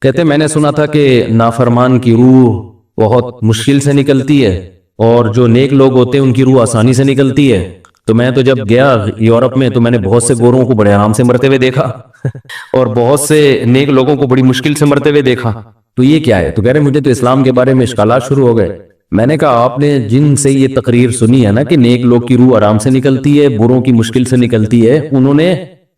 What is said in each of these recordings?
کہتے میں نے سنا تھا کہ نافرمان کی روح بہت مشکل سے نکلتی ہے اور جو نیک لوگ ہوتے ہیں ان کی روح آسانی سے نکلتی ہے. تو میں تو جب گیا یورپ میں تو میں نے بہت سے گوروں کو بڑے آرام سے مرتے ہوئے دیکھا اور بہت سے نیک لوگوں کو بڑی مشکل سے مرتے ہوئے دیکھا. تو یہ کیا ہے؟ تو کہہ رہے مجھے تو اسلام کے بارے میں اشکالات شروع ہو گئے. میں نے کہا آپ نے جن سے یہ تقریر سنی ہے نا کہ نیک لوگ کی روح آرام سے نکلتی ہے، بروں کی مشکل سے نکلتی ہے، انہوں نے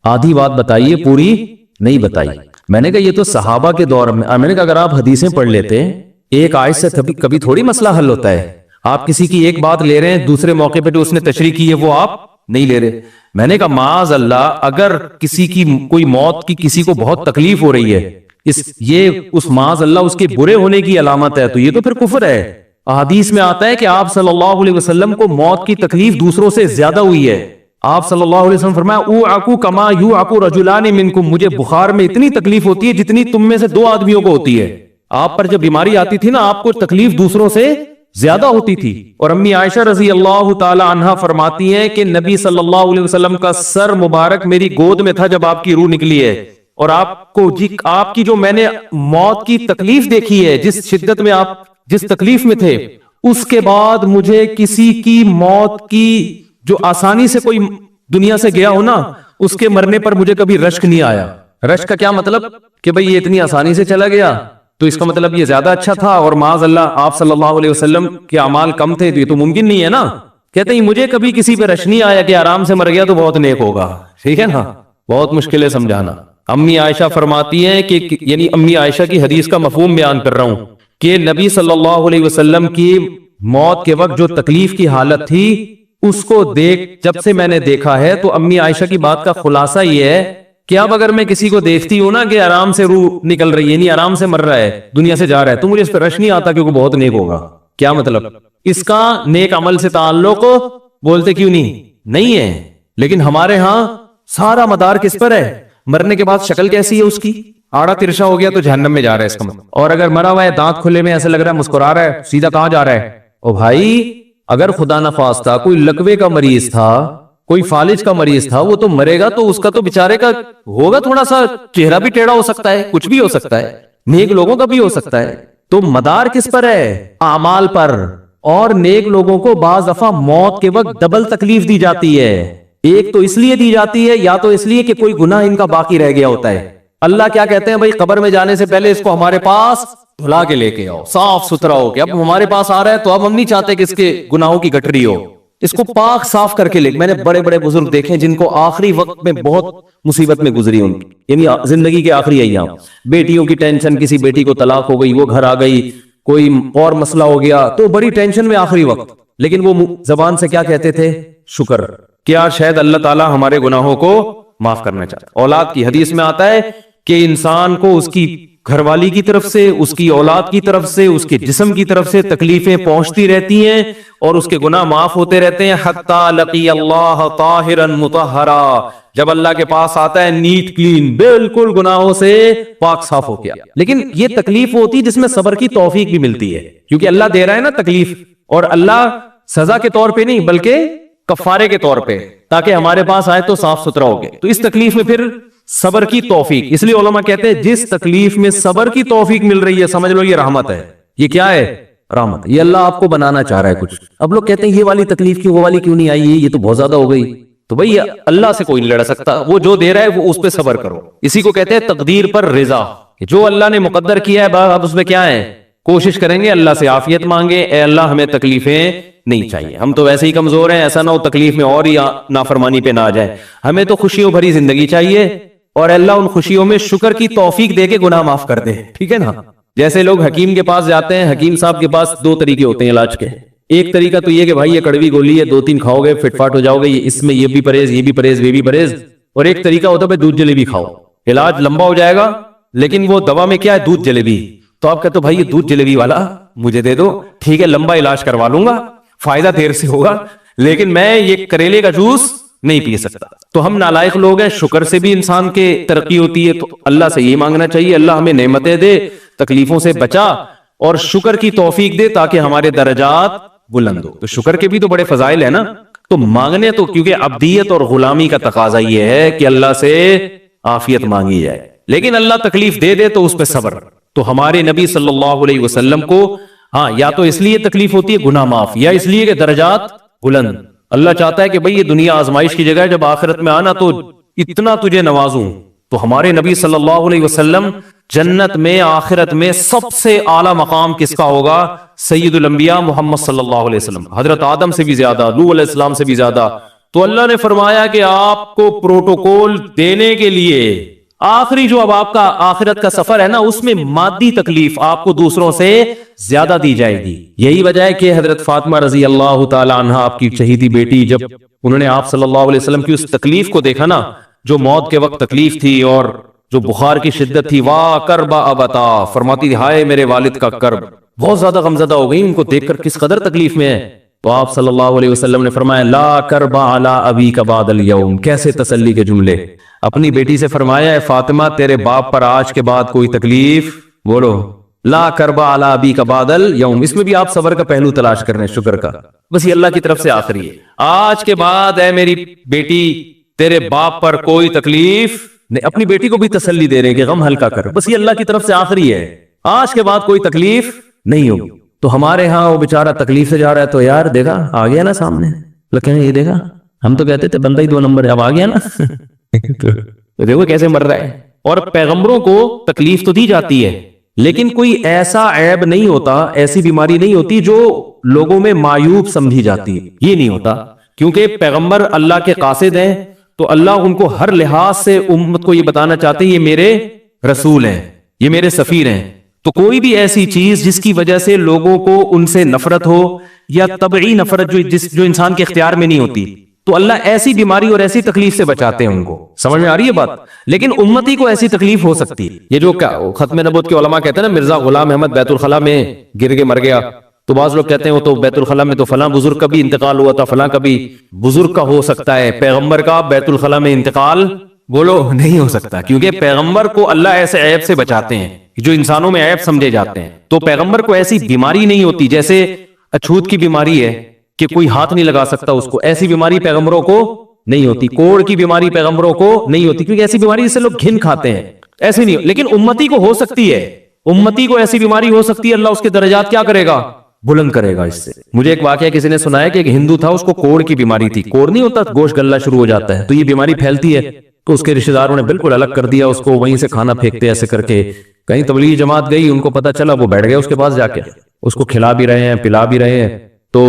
آدھی بات بتائی ہے، پوری نہیں بتائی. میں نے کہا یہ تو صحابہ کے دور میں نے کہا اگر آپ حدیثیں پڑھ لیتے ایک آیت سے کبھی تھوڑی مسئلہ حل ہوتا ہے. آپ کسی کی ایک بات لے رہے ہیں، دوسرے موقع پہ جو اس نے تشریح کی ہے وہ آپ نہیں لے رہے. میں نے کہا معاذ اللہ، اگر کسی کی کوئی موت کی کسی کو بہت تکلیف ہو رہی ہے، یہ اس معاذ اللہ اس کے برے ہونے کی علامت ہے، تو یہ تو پھر کفر ہے. حدیث میں آتا ہے کہ آپ صلی اللہ علیہ وسلم کو موت کی تکلیف دوسروں سے زیادہ ہوئی ہے. آپ صلی اللہ علیہ وسلم فرمایا اوعکو کما یوعکو رجلان منکم، مجھے بخار میں اتنی تکلیف ہوتی ہے جتنی تم میں سے دو آدمیوں کو ہوتی ہے. آپ پر جب بیماری آتی تھی نا، آپ کو تکلیف دوسروں سے زیادہ ہوتی تھی. اور امی عائشہ رضی اللہ تعالی عنہا فرماتی ہیں کہ نبی صلی اللہ علیہ وسلم کا سر مبارک میری گود میں تھا جب آپ کی روح نکلی ہے، اور آپ کی جو میں نے موت کی تکلیف دیکھی ہے، جس شدت میں آپ جس تکلیف میں تھے، اس کے بعد مجھے کسی کی موت کی جو آسانی سے کوئی دنیا سے گیا ہو نا، اس کے مرنے پر مجھے کبھی رشک نہیں آیا. رشک کا کیا مطلب؟ کہ بھئی یہ اتنی آسانی سے چلا گیا تو اس کا مطلب یہ زیادہ اچھا تھا، اور معاذ اللہ آپ صلی اللہ علیہ وسلم کے اعمال کم تھے، تو یہ تو ممکن نہیں ہے نا. کہتے ہیں مجھے کبھی کسی پہ رشک نہیں آیا کہ آرام سے مر گیا تو بہت نیک ہوگا. ٹھیک ہے نا، بہت مشکل ہے سمجھانا. امی عائشہ فرماتی ہیں کہ یعنی امی عائشہ کی حدیث کا مفہوم بیان کر رہا ہوں کہ نبی صلی اللہ علیہ وسلم کی موت کے وقت جو تکلیف کی حالت تھی اس کو جب سے میں نے دیکھا ہے، تو امی عائشہ کی بات کا خلاصہ یہ ہے کہ اب اگر میں کسی کو دیکھتی ہوں نا کہ آرام سے روح نکل رہی ہے، یعنی آرام سے مر رہا ہے، دنیا سے جا رہا ہے، تو مجھے اس پہ رش نہیں آتا کیونکہ بہت نیک ہوگا. کیا مطلب؟ اس کا نیک عمل سے تعلق بولتے کیوں نہیں ہے. لیکن ہمارے ہاں سارا مدار کس پر ہے؟ مرنے کے بعد شکل کیسی ہے اس کی؟ آڑا ترشا ہو گیا تو جہنم میں جا رہا ہے اس کا مطلب. اور اگر مرا ہوا ہے، دانت کھلے میں ایسے لگ رہا ہے مسکرا رہا ہے، سیدھا کہاں جا رہا ہے؟ او بھائی، اگر خدا نخواستہ کوئی لکوے کا مریض تھا، کوئی فالج کا مریض تھا، وہ تو مرے گا تو اس کا تو بیچارے کا ہوگا تھوڑا سا چہرہ بھی ٹیڑھا ہو سکتا ہے، کچھ بھی ہو سکتا ہے، نیک لوگوں کا بھی ہو سکتا ہے. تو مدار کس پر ہے؟ اعمال پر. اور نیک لوگوں کو بعض دفعہ موت کے وقت ڈبل تکلیف دی جاتی ہے. ایک تو اس لیے دی جاتی ہے، یا تو اس لیے کہ کوئی گناہ ان کا باقی رہ گیا ہوتا ہے. اللہ کیا کہتے ہیں؟ بھائی قبر میں جانے سے پہلے اس کو ہمارے پاس دھلا کے لے کے آؤ، صاف ستھرا ہو کے. اب ہمارے پاس آ رہا ہے تو اب ہم نہیں چاہتے کہ اس کے گناہوں کی گٹری ہو، اس کو پاک صاف کر کے لے. میں نے بڑے بڑے بزرگ دیکھے جن کو آخری وقت میں بہت مصیبت میں گزری ان کی، یعنی زندگی کے آخری ایام، بیٹیوں کی ٹینشن، کسی بیٹی کو طلاق ہو گئی، وہ گھر آ گئی، کوئی اور مسئلہ ہو گیا تو بڑی ٹینشن میں آخری وقت. لیکن وہ زبان سے کیا کہتے تھے؟ شکر. کیا شاید اللہ تعالی ہمارے گناہوں کو معاف کرنا چاہتا. اولاد کی حدیث میں آتا ہے کہ انسان کو اس کی گھر والی کی طرف سے، اس کی اولاد کی طرف سے، اس کے جسم کی طرف سے تکلیفیں پہنچتی رہتی ہیں اور اس کے گناہ معاف ہوتے رہتے ہیں حتی لقی اللہ طاہرا مطہرا. جب اللہ کے پاس آتا ہے نیٹ کلین، بالکل گناہوں سے پاک صاف ہو گیا. لیکن یہ تکلیف ہوتی ہے جس میں صبر کی توفیق بھی ملتی ہے، کیونکہ اللہ دے رہا ہے نا تکلیف، اور اللہ سزا کے طور پہ نہیں بلکہ کفارے کے طور پہ، تاکہ ہمارے پاس آئے تو صاف ستھرا ہو گئے. تو اس تکلیف میں پھر صبر کی توفیق، اس لیے علماء کہتے ہیں جس تکلیف میں صبر کی توفیق مل رہی ہے سمجھ لو یہ رحمت ہے. یہ کیا ہے؟ رحمت. یہ اللہ آپ کو بنانا چاہ رہا ہے کچھ. اب لوگ کہتے ہیں یہ والی تکلیف کیوں، وہ والی کیوں نہیں آئی، یہ تو بہت زیادہ ہو گئی. تو بھئی اللہ سے کوئی نہیں لڑ سکتا، وہ جو دے رہا ہے وہ اس پہ صبر کرو. اسی کو کہتے ہیں تقدیر پر رضا، جو اللہ نے مقدر کیا ہے اب اس میں کیا ہے؟ کوشش کریں گے اللہ سے عافیت مانگے، اے اللہ ہمیں تکلیفیں نہیں چاہیے، ہم تو ویسے ہی کمزور ہیں، ایسا نہ ہو تکلیف میں اور ہی نافرمانی پہ نہ آ جائے. ہمیں تو خوشیوں بھری زندگی چاہیے، اور اللہ ان خوشیوں میں شکر کی توفیق دے کے گناہ معاف کر دے. ٹھیک ہے نا؟ جیسے لوگ حکیم کے پاس جاتے ہیں، حکیم صاحب کے پاس دو طریقے ہوتے ہیں علاج کے. ایک طریقہ تو یہ کہ بھائی یہ کڑوی گولی ہے، 2-3 کھاؤ گے فٹ فاٹ ہو جاؤ گے، اس میں یہ بھی پرہیز، یہ بھی پرہیز، یہ بھی پرہیز. اور ایک طریقہ ہوتا ہے دودھ جلیبی کھاؤ، علاج لمبا ہو جائے گا لیکن وہ دوا میں کیا ہے؟ دودھ جلیبی. تو آپ کہتے ہو بھائی یہ دودھ جلیبی والا مجھے دے دو، ٹھیک ہے لمبا علاج کروا لوں گا، فائدہ دیر سے ہوگا، لیکن میں یہ کریلے کا جوس نہیں پی سکتا. تو ہم نالائق لوگ ہیں. شکر سے بھی انسان کے ترقی ہوتی ہے، تو اللہ سے یہ مانگنا چاہیے اللہ ہمیں نعمتیں دے، تکلیفوں سے بچا اور شکر کی توفیق دے تاکہ ہمارے درجات بلند ہو. تو شکر کے بھی تو بڑے فضائل ہیں نا. تو مانگنے تو کیونکہ عبدیت اور غلامی کا تقاضا یہ ہے کہ اللہ سے عافیت مانگی جائے. لیکن اللہ تکلیف دے دے تو اس پہ صبر. تو ہمارے نبی صلی اللہ علیہ وسلم کو ہاں یا تو اس لیے تکلیف ہوتی ہے گناہ معاف، یا اس لیے کہ درجات بلند. اللہ چاہتا ہے کہ بھئی یہ دنیا آزمائش کی جگہ ہے، جب آخرت میں آنا تو اتنا تجھے نوازوں. تو ہمارے نبی صلی اللہ علیہ وسلم جنت میں آخرت میں سب سے اعلیٰ مقام کس کا ہوگا؟ سید الانبیاء محمد صلی اللہ علیہ وسلم، حضرت آدم سے بھی زیادہ، نوح علیہ السلام سے بھی زیادہ. تو اللہ نے فرمایا کہ آپ کو پروٹوکول دینے کے لیے آخری جو اب آپ کا آخرت کا سفر ہے نا، اس میں مادی تکلیف آپ کو دوسروں سے زیادہ دی جائے گی. یہی وجہ ہے کہ حضرت فاطمہ رضی اللہ تعالی عنہا آپ کی شہیدی بیٹی، جب انہوں نے آپ صلی اللہ علیہ وسلم کی اس تکلیف کو دیکھا نا، جو موت کے وقت تکلیف تھی اور جو بخار کی شدت تھی، واہ کربا ابتا، فرماتی تھی ہائے میرے والد کا کرب. بہت زیادہ غمزدہ ہو گئی ان کو دیکھ کر کس قدر تکلیف میں ہے. تو آپ صلی اللہ علیہ وسلم نے فرمایا لا کربا علی ابیک بعد اليوم. کیسے تسلی کے جملے. اپنی بیٹی سے فرمایا ہے فاطمہ تیرے باپ پر آج کے بعد کوئی تکلیف، بولو لا کربا علی ابیک بعد اليوم. اس میں بھی آپ صبر کا پہلو تلاش کر رہے ہیں، شکر کا. بس یہ اللہ کی طرف سے آخری ہے. آج کے بعد اے میری بیٹی تیرے باپ پر کوئی تکلیف نہیں. اپنی بیٹی کو بھی تسلی دے رہے ہیں کہ غم ہلکا کر، بس یہ اللہ کی طرف سے آخری ہے، آج کے بعد کوئی تکلیف نہیں ہوگی. تو ہمارے ہاں وہ بیچارہ تکلیف سے جا رہا ہے تو یار دیکھا آ گیا نا سامنے، لیکن یہ دیکھا ہم تو کہتے تھے بندہ ہی 2 نمبر ہے، اب آ گیا نا. تو دیکھو کیسے مر رہا ہے. اور پیغمبروں کو تکلیف تو دی جاتی ہے، لیکن کوئی ایسا عیب نہیں ہوتا، ایسی بیماری نہیں ہوتی جو لوگوں میں معیوب سمجھی جاتی ہے. یہ نہیں ہوتا، کیونکہ پیغمبر اللہ کے قاصد ہیں، تو اللہ ان کو ہر لحاظ سے امت کو یہ بتانا چاہتے ہیں یہ میرے رسول ہیں، یہ میرے سفیر ہیں. تو کوئی بھی ایسی چیز جس کی وجہ سے لوگوں کو ان سے نفرت ہو، یا طبعی نفرت جو انسان کے اختیار میں نہیں ہوتی، تو اللہ ایسی بیماری اور ایسی تکلیف سے بچاتے ہیں ان کو. سمجھ میں آ رہی ہے بات؟ لیکن امتی کو ایسی تکلیف ہو سکتی ہے. یہ جو ختم نبوت کے علماء کہتے ہیں نا مرزا غلام احمد بیت الخلا میں گر کے مر گیا، تو بعض لوگ کہتے ہیں وہ تو بیت الخلا میں تو فلاں بزرگ کا بھی انتقال ہوا تھا، فلاں کا بھی بزرگ کا ہو سکتا ہے، پیغمبر کا بیت الخلا میں انتقال بولو نہیں ہو سکتا، کیونکہ پیغمبر کو اللہ ایسے عیب سے بچاتے ہیں جو انسانوں میں عیب سمجھے جاتے ہیں. تو پیغمبر کو ایسی بیماری نہیں ہوتی، جیسے اچھوت کی بیماری ہے کہ کوئی ہاتھ نہیں لگا سکتا اس کو، ایسی بیماری پیغمبروں کو نہیں ہوتی. کوڑ کی بیماری پیغمبروں کو نہیں ہوتی، کیونکہ ایسی بیماری سے لوگ گھن کھاتے ہیں، ایسی نہیں. لیکن امتی کو ہو سکتی ہے، امتی کو ایسی بیماری ہو سکتی ہے، اللہ اس کے درجات کیا کرے گا؟ بلند کرے گا اس سے. مجھے ایک واقعہ کسی نے سنایا کہ ایک ہندو تھا، اس کو کوڑ کی بیماری تھی. کوڑ نہیں ہوتا گوشت گلنا شروع ہو جاتا ہے، تو یہ بیماری پھیلتی ہے. تو اس کے رشتہ داروں نے بالکل الگ کر دیا اس کو، وہیں سے کھانا پھینکتے ایسے کر کے. کہیں تبلیغی جماعت گئی، ان کو پتا چلا، وہ بیٹھ گئے اس کے پاس جا کے، اس کو کھلا بھی رہے ہیں پلا بھی رہے ہیں. تو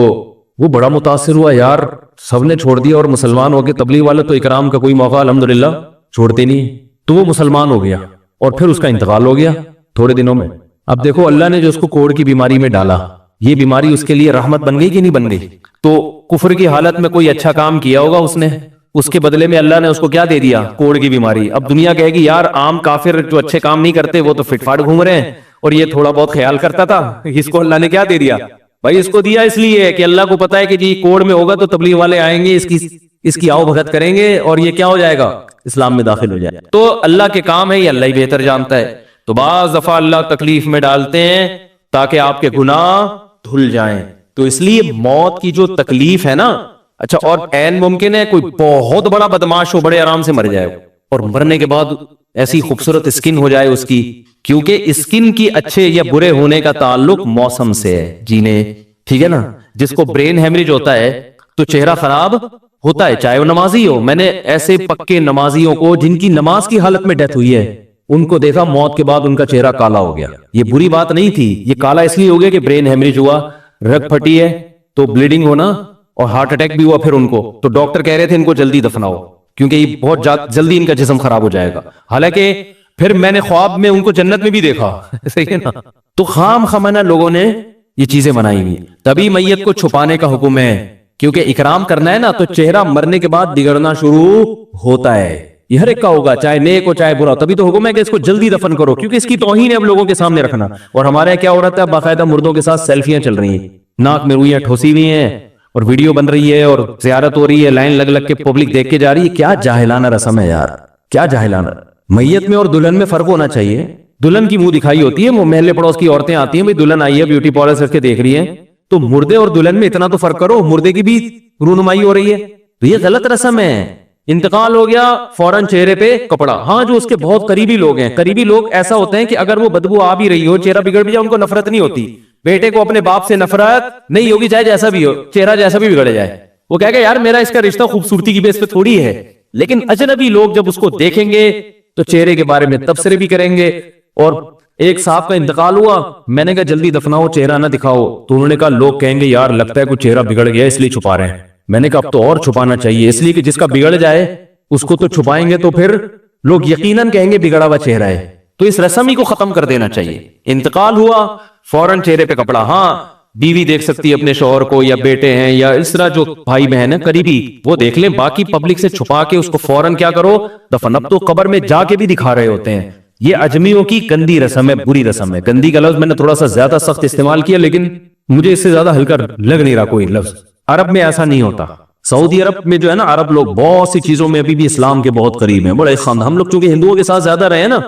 وہ بڑا متاثر ہوا، یار سب نے چھوڑ دیا اور مسلمان ہو گئے. تبلیغ والے تو اکرام کا کوئی موقع الحمدللہ چھوڑتے نہیں. تو وہ مسلمان ہو گیا اور پھر اس کا انتقال ہو گیا تھوڑے دنوں میں. اب دیکھو اللہ نے جو اس کو کوڑ کی بیماری میں ڈالا، یہ بیماری اس کے لیے رحمت بن گئی کہ نہیں بن گئی؟ تو کفر کی حالت میں کوئی اچھا کام کیا ہوگا اس نے، اس کے بدلے میں اللہ نے اس کو کیا دے دیا؟ کوڑ کی بیماری. اب دنیا کہے گی یار عام کافر جو اچھے کام نہیں کرتے وہ تو فٹ فاٹ گھوم رہے ہیں، اور یہ تھوڑا بہت خیال کرتا تھا، اس کو اللہ نے کیا دے دیا؟ بھائی اس کو دیا اس لیے کہ اللہ کو پتا ہے کہ جی کوڑ میں ہوگا تو تبلیغ والے آئیں گے، اس کی آؤ بھگت کریں گے اور یہ کیا ہو جائے گا؟ اسلام میں داخل ہو جائے گا. تو اللہ کے کام ہے، یہ اللہ ہی بہتر جانتا ہے. تو بعض دفعہ اللہ تکلیف میں ڈالتے ہیں تاکہ آپ کے گناہ دھل جائیں. تو اس لیے موت کی جو تکلیف ہے نا، اچھا اور عین ممکن ہے کوئی بہت بڑا بدماش ہو، بڑے آرام سے مر جائے اور مرنے کے بعد ایسی خوبصورت اسکن ہو جائے اس کی، کیونکہ اسکن کی اچھے یا برے ہونے کا تعلق موسم سے ہے جینے. ٹھیک ہے نا؟ جس کو برین ہیمریج ہوتا ہے تو چہرہ خراب ہوتا ہے، چاہے وہ نمازی ہو. میں نے ایسے پکے نمازیوں کو جن کی نماز کی حالت میں ڈیتھ ہوئی ہے، ان کو دیکھا موت کے بعد ان کا چہرہ کالا ہو گیا. یہ بری بات نہیں تھی، یہ کالا اس لیے ہو گیا کہ برین ہیمریج ہوا، رگ پھٹی ہے تو بلیڈنگ ہونا، اور ہارٹ اٹیک بھی ہوا پھر ان کو. تو ڈاکٹر کہہ رہے تھے ان کو جلدی دفناؤ کیونکہ یہ بہت جلدی ان کا جسم خراب ہو جائے گا. حالانکہ پھر میں نے خواب میں ان کو جنت میں بھی دیکھا. صحیح ہے نا؟ تو خام خمانہ لوگوں نے یہ چیزیں بنائی ہوئی. تبھی میت کو چھپانے کا حکم ہے، کیونکہ اکرام کرنا ہے نا، تو چہرہ مرنے کے بعد بگڑنا شروع ہوتا ہے. یہ ہر ایک کا ہوگا، چاہے نیک ہو چاہے برا. تبھی تو حکم ہے کہ اس کو جلدی دفن کرو، کیونکہ اس کی توہین ہے اب لوگوں کے سامنے رکھنا. اور ہمارے یہاں کیا ہو رہا ہے؟ باقاعدہ مردوں کے ساتھ سیلفیاں چل رہی ہیں، ناک میں روئیاں ٹھوسی ہوئی ہیں اور ویڈیو بن رہی ہے اور زیارت ہو رہی ہے، لائن لگ لگ کے پبلک دیکھ کے جا رہی ہے. کیا جاہلانہ رسم ہے یار، کیا جاہلانہ. میت میں اور دلہن میں فرق ہونا چاہیے. دلہن کی منہ دکھائی ہوتی ہے، وہ محلے پڑوس کی عورتیں آتی ہیں، بھائی دلہن آئی ہے بیوٹی پارلر سے کے دیکھ رہی ہے، تو مردے اور دلہن میں اتنا تو فرق کرو، مردے کی بھی رونمائی ہو رہی ہے. تو یہ غلط رسم ہے، انتقال ہو گیا فوراً چہرے پہ کپڑا. ہاں جو اس کے بہت قریبی لوگ ہیں, قریبی لوگ ایسا ہوتے ہیں کہ اگر وہ بدبو آ بھی رہی ہو, چہرہ بگڑ بھی جائے, ان کو نفرت نہیں ہوتی. بیٹے کو اپنے باپ سے نفرت نہیں ہوگی, چاہے جیسا بھی ہو, چہرہ جیسا بھی بگڑ جائے. وہ کہے گا یار میرا اس کا رشتہ خوبصورتی کی بیس پہ تھوڑی ہے. لیکن اجنبی لوگ جب اس کو دیکھیں گے تو چہرے کے بارے میں تبصرے بھی کریں گے. اور ایک صاحب کا انتقال ہوا, میں نے کہا جلدی دفناؤ, چہرہ نہ دکھاؤ. تو انہوں نے کہا لوگ کہیں گے یار لگتا ہے کوئی چہرہ بگڑ گیا اس لیے چھپا رہے ہیں. میں نے کہا اب تو اور چھپانا چاہیے, اس لیے کہ جس کا بگڑ جائے اس کو تو چھپائیں گے تو پھر لوگ یقیناً کہیں گے بگڑا ہوا چہرہ ہے. تو اس رسم ہی کو ختم کر دینا چاہیے. انتقال ہوا فوراً چہرے پہ کپڑا. ہاں بیوی دیکھ سکتی ہے اپنے شوہر کو, یا بیٹے ہیں, یا اس طرح جو بھائی بہن ہیں قریبی, وہ دیکھ لیں. باقی پبلک سے چھپا کے اس کو فوراً کیا کرو, دفن. اب تو قبر میں جا کے بھی دکھا رہے ہوتے ہیں. یہ اجمیوں کی گندی رسم ہے, بری رسم ہے. گندی کا لفظ میں نے تھوڑا سا زیادہ سخت استعمال کیا, لیکن مجھے اس سے زیادہ ہلکا لگ نہیں رہا کوئی لفظ. عرب میں ایسا نہیں ہوتا. سعودی عرب میں جو ہے نا, عرب لوگ بہت سی چیزوں میں ابھی بھی اسلام کے بہت قریب ہیں, بڑے خاندان. ہم لوگ چونکہ ہندوؤں کے ساتھ زیادہ رہے ہیں نا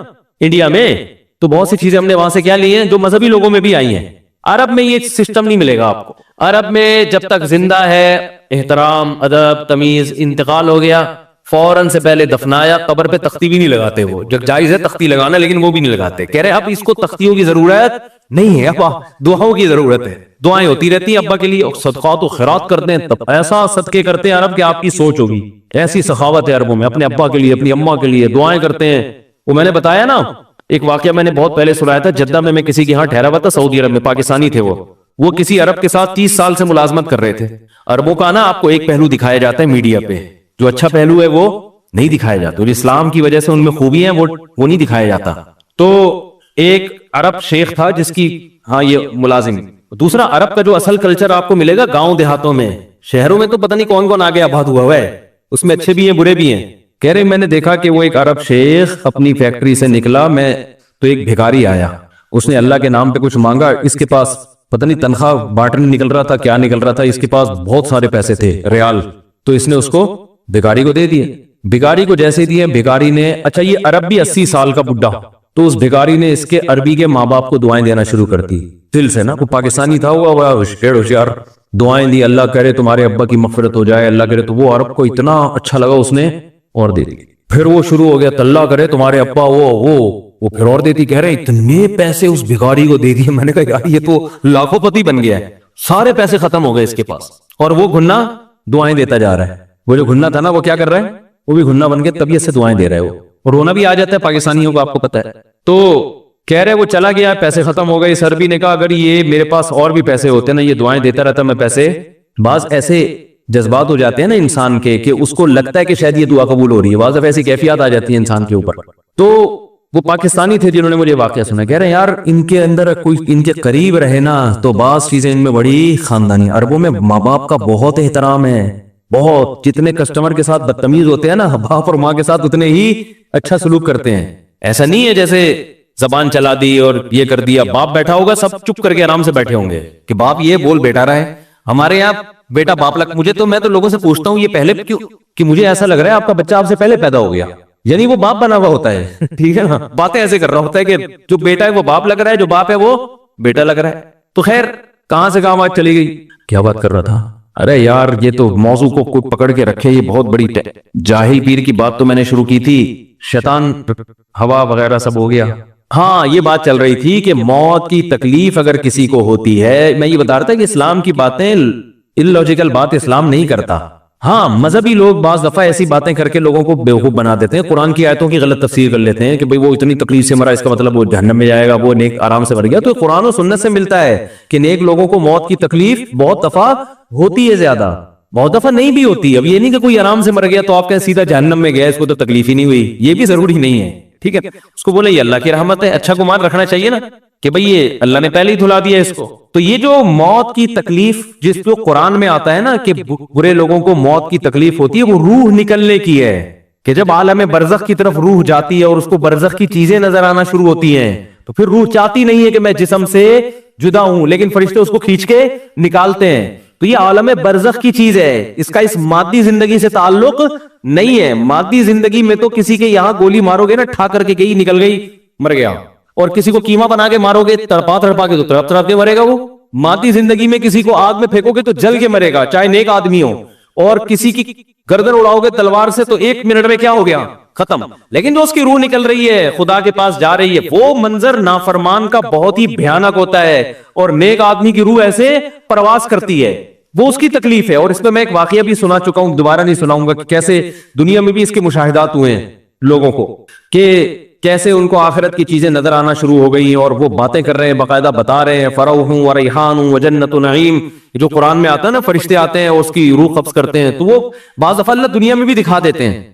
انڈیا میں, تو بہت سی چیزیں ہم نے وہاں سے کیا لی ہیں جو مذہبی لوگوں میں بھی آئی ہیں. عرب میں یہ سسٹم نہیں ملے گا آپ کو. عرب میں جب تک زندہ ہے احترام, ادب, تمیز. انتقال ہو گیا فوراً سے پہلے دفنایا. قبر پہ تختی بھی نہیں لگاتے, وہ جب جائز ہے تختی لگانا, لیکن وہ بھی نہیں لگاتے. کہہ رہے اب اس کو تختیوں کی ضرورت نہیں ہے, اب دعاؤں کی ضرورت ہے. دعائیں ہوتی رہتی ہیں ابا کے لیے, صدقات و خیرات کرتے ہیں. تب ایسا صدقے کرتے ہیں عرب کہ آپ کی سوچ ہوگی. ایسی سخاوت ہے عربوں میں, اپنے ابا کے لیے, اپنی اماں کے لیے دعائیں کرتے ہیں. وہ میں نے بتایا نا ایک واقعہ, میں نے بہت پہلے سنایا تھا. جدہ میں کسی کے یہاں ٹھہرا ہوا تھا, سعودی عرب میں, پاکستانی تھے وہ کسی عرب کے ساتھ 30 سال سے ملازمت کر رہے تھے. عربوں کا نا آپ کو ایک پہلو دکھایا جاتا ہے میڈیا پہ, جو اچھا پہلو ہے وہ نہیں دکھایا جاتا. جو اسلام کی وجہ سے ان میں خوبی ہیں وہ نہیں دکھایا جاتا. تو ایک عرب شیخ تھا جس کی, ہاں یہ ملازم. دوسرا عرب کا جو اصل کلچر آپ کو ملے گا گاؤں دیہاتوں میں. شہروں میں تو پتہ نہیں کون کون آگے آباد ہوا ہے, اس میں اچھے بھی ہیں برے بھی ہیں. کہہ رہے میں نے دیکھا کہ وہ ایک عرب شیخ اپنی فیکٹری سے نکلا, میں تو ایک بھکاری آیا, اس نے اللہ کے نام پہ کچھ مانگا. اس کے پاس پتہ نہیں تنخواہ بانٹنے نکل رہا تھا, کیا نکل رہا تھا, اس کے پاس بہت سارے پیسے تھے ریال. تو اس نے اس کو بھکاری کو دے دیے. بھکاری کو جیسے دیے, بھکاری نے, اچھا یہ عرب بھی 80 سال کا بڈھا, تو اس بھکاری نے اس کے عربی کے ماں باپ کو دعائیں دینا شروع کر دی دل سے نا. وہ پاکستانی تھا, وہ ہوشیار دعائیں دی, اللہ کرے تمہارے ابا کی مغفرت ہو جائے, اللہ کرے. تو وہ عرب کو اتنا اچھا لگا, اس نے اور دے دی. پھر وہ شروع ہو گیا, اللہ کرے تمہارے ابا وہ پھر اور دیتی. کہہ رہے اتنے پیسے اس بھکاری کو دے دیے. میں نے کہا یار یہ تو لاکھوں پتی بن گیا ہے, سارے پیسے ختم ہو گئے اس کے پاس, اور وہ گھنا دعائیں دیتا جا رہا ہے. وہ جو گھنا تھا نا وہ کیا کر رہا ہے, وہ بھی گھنا بن کے طبیعت سے دعائیں دے رہا ہے. وہ اور رونا بھی آ جاتا ہے پاکستانیوں کو, آپ کو پتا ہے. تو کہہ رہے وہ چلا گیا, پیسے ختم ہو گئے. اس عربی نے کہا اگر یہ میرے پاس اور بھی پیسے ہوتے نا, یہ دعائیں دیتا رہتا میں پیسے. بعض ایسے جذبات ہو جاتے ہیں نا انسان کے کہ اس کو لگتا ہے کہ شاید یہ دعا قبول ہو رہی ہے, بعض دفعہ ایسی کیفیات آ جاتی ہیں انسان کے اوپر. تو وہ پاکستانی تھے جنہوں نے مجھے واقعہ سنا. کہہ رہے یار ان کے اندر کوئی ان کے قریب رہے نا تو بعض چیزیں ان میں بڑی خاندانی. عربوں میں ماں باپ کا بہت احترام ہے, بہت. جتنے کسٹمر کے ساتھ بدتمیز ہوتے ہیں نا, باپ اور ماں کے ساتھ اتنے ہی اچھا سلوک کرتے ہیں. ایسا نہیں ہے جیسے زبان چلا دی اور یہ کر دیا. باپ بیٹھا ہوگا, سب چپ کر کے آرام سے بیٹھے ہوں گے کہ باپ یہ بول بیٹھا رہا ہے. ہمارے یہاں بیٹا باپ لگ, میں تو لوگوں سے پوچھتا ہوں یہ پہلے کیوں, کہ مجھے ایسا لگ رہا ہے آپ کا بچہ آپ سے پہلے پیدا ہو گیا, یعنی وہ باپ بنا ہوا ہوتا ہے. ٹھیک ہے نا, باتیں ایسے کر رہا ہوتا ہے کہ جو بیٹا ہے وہ باپ لگ رہا ہے, جو باپ ہے وہ بیٹا لگ رہا ہے. تو خیر کہاں سے کہاں بات چلی گئی, کیا بات کر رہا تھا. ارے یار یہ تو موضوع کو کوئی پکڑ کے رکھے, یہ بہت بڑی جاہل پیر کی بات تو میں نے شروع کی تھی, شیطان ہوا وغیرہ سب ہو گیا. ہاں یہ بات چل رہی تھی کہ موت کی تکلیف اگر کسی کو ہوتی ہے, میں یہ بتا رہا تھا کہ اسلام کی باتیں اللاجیکل بات اسلام نہیں کرتا. ہاں مذہبی لوگ بعض دفعہ ایسی باتیں کر کے لوگوں کو بیوقوف بنا دیتے ہیں, قرآن کی آیتوں کی غلط تفسیر کر لیتے ہیں کہ بھئی وہ اتنی تکلیف سے مرا, اس کا مطلب وہ جہنم میں جائے گا, وہ نیک آرام سے مر گیا. تو قرآن و سنت سے ملتا ہے کہ نیک لوگوں کو موت کی تکلیف بہت دفعہ ہوتی ہے, زیادہ بہت دفعہ نہیں بھی ہوتی. اب یہ نہیں کہ کوئی آرام سے مر گیا تو آپ کہیں سیدھا جہنم میں گیا, اس کو تو تکلیف ہی نہیں ہوئی, یہ بھی ضروری نہیں ہے. ٹھیک ہے, اس کو بولے یہ اللہ کی رحمت ہے, اچھا گمان رکھنا چاہیے نا کہ بھئی یہ اللہ نے پہلے ہی دھلا دیا اس کو. تو یہ جو موت کی تکلیف جس جو قرآن میں آتا ہے نا کہ برے لوگوں کو موت کی تکلیف ہوتی ہے, وہ روح نکلنے کی ہے, کہ جب عالم برزخ کی طرف روح جاتی ہے اور اس کو برزخ کی چیزیں نظر آنا شروع ہوتی ہیں, تو پھر روح چاہتی نہیں ہے کہ میں جسم سے جدا ہوں, لیکن فرشتے اس کو کھینچ کے نکالتے ہیں. تو یہ عالم برزخ کی چیز ہے, اس کا اس مادی زندگی سے تعلق نہیں ہے. مادی زندگی میں تو کسی کے یہاں گولی مارو گے نا, ٹھا کر کے گئی نکل گئی مر گیا, اور کسی کو کیما بنا کے مارو گے تڑپا تڑپا کے تو تڑپ تڑپ کے مرے گا وہ. مادی زندگی میں کسی کو آگ میں پھینکو گے تو جل کے مرے گا, چاہے نیک آدمی ہو, اور کسی کی گردن اڑاؤ گے تلوار سے تو 1 منٹ میں کیا ہو گیا؟ ختم. لیکن جو اس کی روح نکل رہی ہے خدا کے پاس جا رہی ہے وہ منظر نافرمان کا بہت ہی بھیانک ہوتا ہے. اور نیک آدمی کی روح ایسے پرواز کرتی ہے, وہ اس کی تکلیف ہے. اور اس پہ میں ایک واقعہ بھی سنا چکا ہوں, دوبارہ نہیں سناؤں گا, کہ کیسے دنیا میں بھی اس کے مشاہدات ہوئے ہیں لوگوں کو, کہ کیسے ان کو آخرت کی چیزیں نظر آنا شروع ہو گئی اور وہ باتیں کر رہے ہیں, باقاعدہ بتا رہے ہیں فروح و ریحان و جنت نعیم, جو قرآن میں آتا ہے نا فرشتے آتے ہیں اور اس کی روح قبض کرتے ہیں, تو وہ بعض دفعہ اللہ دنیا میں بھی دکھا دیتے ہیں.